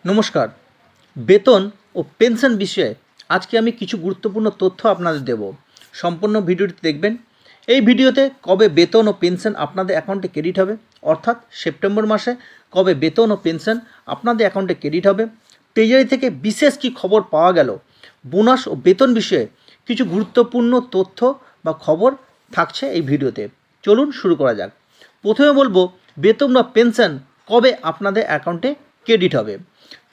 নমস্কার। বেতন ও পেনশন বিষয়ে আজকে আমি কিছু গুরুত্বপূর্ণ তথ্য আপনাদের দেব। সম্পূর্ণ ভিডিওটি দেখবেন। এই ভিডিওতে কবে বেতন ও পেনশন আপনাদের অ্যাকাউন্টে ক্রেডিট হবে, অর্থাৎ সেপ্টেম্বর মাসে কবে বেতন ও পেনশন আপনাদের অ্যাকাউন্টে ক্রেডিট হবে, ট্রেজারি থেকে বিশেষ কি খবর পাওয়া গেল, বোনাস ও বেতন বিষয়ে কিছু গুরুত্বপূর্ণ তথ্য বা খবর থাকছে এই ভিডিওতে। চলুন শুরু করা যাক। প্রথমে বলবো বেতন বা পেনশন কবে আপনাদের অ্যাকাউন্টে ক্রেডিট হবে।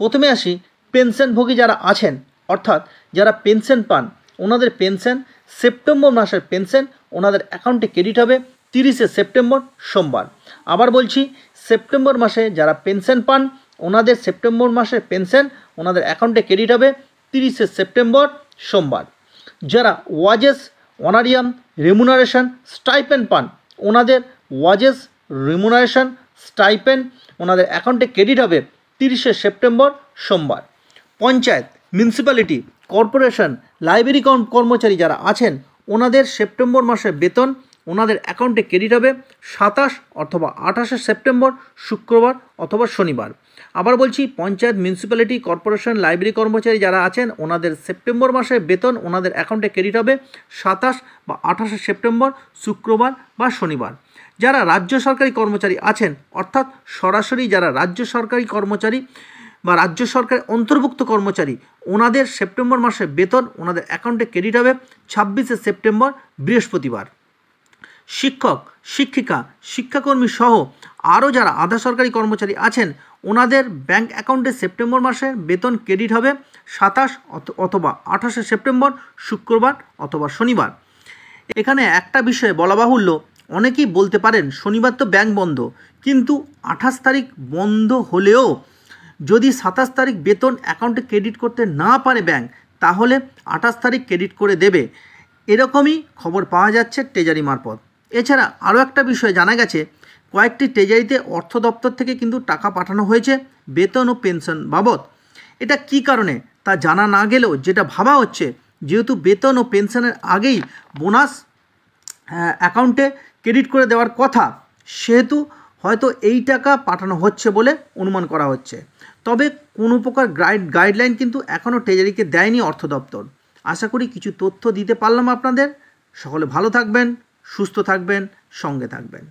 প্রথমে আসি পেনশনভোগী যারা আছেন, অর্থাৎ যারা পেনশন পান, ওনাদের পেনশন সেপ্টেম্বর মাসের পেনশন ওনাদের অ্যাকাউন্টে ক্রেডিট হবে 30শে সেপ্টেম্বর সোমবার। আবার বলছি, সেপ্টেম্বর মাসে যারা পেনশন পান ওনাদের সেপ্টেম্বর মাসের পেনশন ওনাদের অ্যাকাউন্টে ক্রেডিট হবে 30শে সেপ্টেম্বর সোমবার। যারা ওয়াজেস, অনারিয়াম, রেমুনারেশন, স্টাইপেন্ড পান ওনাদের ওয়াজেস, রেমুনারেশন, স্টাইপেন্ড ওনাদের অ্যাকাউন্টে ক্রেডিট হবে 30শে সেপ্টেম্বর সোমবার। পঞ্চায়েত, মিউনিসিপ্যালিটি, কর্পোরেশন, লাইব্রেরি কর্মচারী যারা আছেন ওনাদের সেপ্টেম্বর মাসের বেতন ওনাদের অ্যাকাউন্টে ক্রেডিট হবে 27 অথবা 28শে সেপ্টেম্বর শুক্রবার অথবা শনিবার। আবার বলছি, পঞ্চায়েত, মিউনিসিপ্যালিটি, কর্পোরেশন, লাইব্রেরি কর্মচারী যারা আছেন ওনাদের সেপ্টেম্বর মাসের বেতন ওনাদের অ্যাকাউন্টে ক্রেডিট হবে 27 বা 28শে সেপ্টেম্বর শুক্রবার বা শনিবার। যারা রাজ্য সরকারি কর্মচারী আছেন, অর্থাৎ সরাসরি যারা রাজ্য সরকারি কর্মচারী বা রাজ্য সরকারের অন্তর্ভুক্ত কর্মচারী ওনাদের সেপ্টেম্বর মাসের বেতন ওনাদের অ্যাকাউন্টে ক্রেডিট হবে 26শে সেপ্টেম্বর বৃহস্পতিবার। শিক্ষক, শিক্ষিকা, শিক্ষাকর্মী সহ আরও যারা আধা সরকারি কর্মচারী আছেন ওনাদের ব্যাংক অ্যাকাউন্টে সেপ্টেম্বর মাসের বেতন ক্রেডিট হবে 27 অথবা 28শে সেপ্টেম্বর শুক্রবার অথবা শনিবার। এখানে একটা বিষয়ে বলা বাহুল্য, অনেকেই বলতে পারেন শনিবার তো ব্যাংক বন্ধ, কিন্তু 28 তারিখ বন্ধ হলেও যদি 27 তারিখ বেতন অ্যাকাউন্টে ক্রেডিট করতে না পারে ব্যাংক, তাহলে 28 তারিখ ক্রেডিট করে দেবে, এরকমই খবর পাওয়া যাচ্ছে ট্রেজারি মারফত। এছাড়া আরও একটা বিষয় জানা গেছে, কয়েকটি ট্রেজারিতে অর্থ দপ্তর থেকে কিন্তু টাকা পাঠানো হয়েছে বেতন ও পেনশন বাবদ। এটা কী কারণে তা জানা না গেলেও যেটা ভাবা হচ্ছে, যেহেতু বেতন ও পেনশনের আগেই বোনাস অ্যাকাউন্টে ক্রেডিট করে দেওয়ার কথা, সেহেতু হয়তো এই টাকা পাঠানো হচ্ছে বলে অনুমান করা হচ্ছে। তবে কোনো প্রকার গাইডলাইন কিন্তু এখনও ট্রেজারিকে দেয়নি অর্থ দপ্তর। আশা করি কিছু তথ্য দিতে পারলাম আপনাদের। সকলে ভালো থাকবেন, সুস্থ থাকবেন, সঙ্গে থাকবেন।